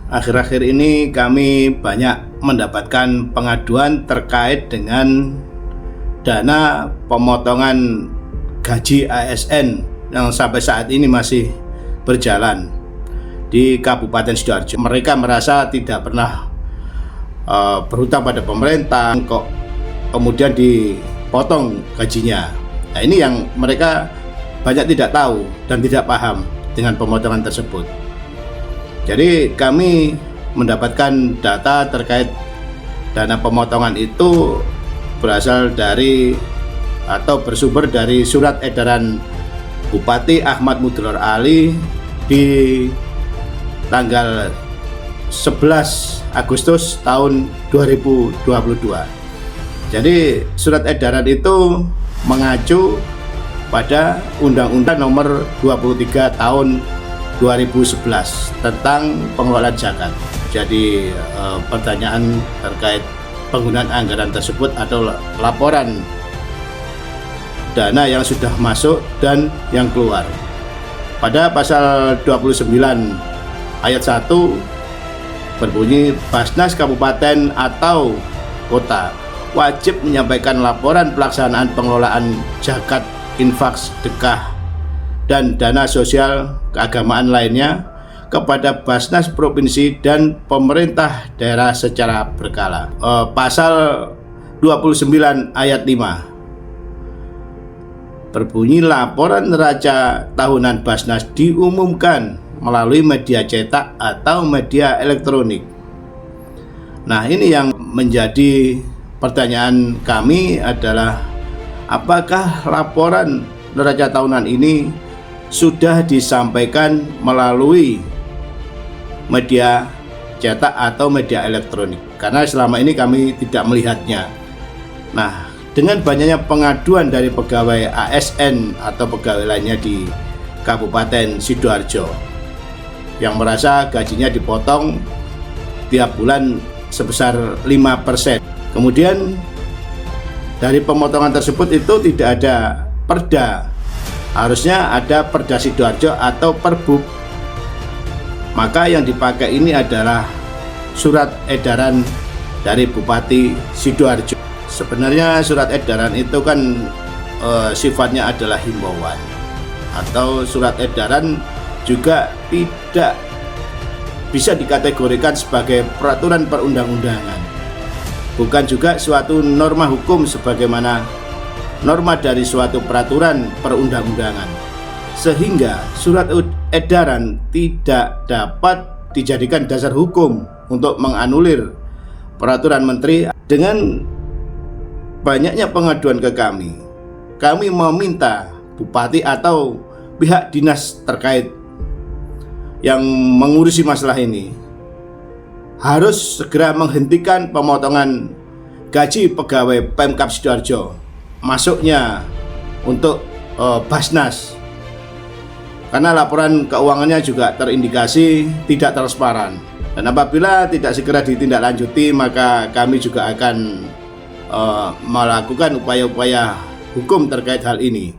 Akhir-akhir ini kami banyak mendapatkan pengaduan terkait dengan dana pemotongan gaji ASN yang sampai saat ini masih berjalan di Kabupaten Sidoarjo. Mereka merasa tidak pernah berhutang pada pemerintah, kok kemudian dipotong gajinya. Nah, ini yang mereka banyak tidak tahu dan tidak paham dengan pemotongan tersebut. Jadi kami mendapatkan data terkait dana pemotongan itu berasal dari atau bersumber dari surat edaran Bupati Ahmad Mudror Ali di tanggal 11 Agustus tahun 2022. Jadi surat edaran itu mengacu pada Undang-Undang Nomor 23 Tahun 2011 tentang pengelolaan zakat. Jadi pertanyaan terkait penggunaan anggaran tersebut atau laporan dana yang sudah masuk dan yang keluar. Pada pasal 29 ayat 1 berbunyi, Basnas Kabupaten atau Kota wajib menyampaikan laporan pelaksanaan pengelolaan zakat, infak, sedekah, dan dana sosial keagamaan lainnya kepada Basnas Provinsi dan pemerintah daerah secara berkala. Pasal 29 ayat 5 berbunyi, laporan neraca tahunan Basnas diumumkan melalui media cetak atau media elektronik. Nah, ini yang menjadi pertanyaan kami adalah, apakah laporan neraca tahunan ini sudah disampaikan melalui media cetak atau media elektronik? Karena selama ini kami tidak melihatnya. Nah, dengan banyaknya pengaduan dari pegawai ASN atau pegawai lainnya di Kabupaten Sidoarjo yang merasa gajinya dipotong tiap bulan sebesar 5%. Kemudian dari pemotongan tersebut itu tidak ada perda. Harusnya ada Perda Sidoarjo atau Perbub. Maka yang dipakai ini adalah surat edaran dari Bupati Sidoarjo. Sebenarnya surat edaran itu kan sifatnya adalah himbauan, atau surat edaran juga tidak bisa dikategorikan sebagai peraturan perundang-undangan. Bukan juga suatu norma hukum sebagaimana norma dari suatu peraturan perundang-undangan, sehingga surat edaran tidak dapat dijadikan dasar hukum untuk menganulir peraturan menteri. Dengan banyaknya pengaduan ke kami meminta bupati atau pihak dinas terkait yang mengurusi masalah ini harus segera menghentikan pemotongan gaji pegawai Pemkab Sidoarjo masuknya untuk Basnas, karena laporan keuangannya juga terindikasi tidak transparan, dan apabila tidak segera ditindaklanjuti maka kami juga akan melakukan upaya-upaya hukum terkait hal ini.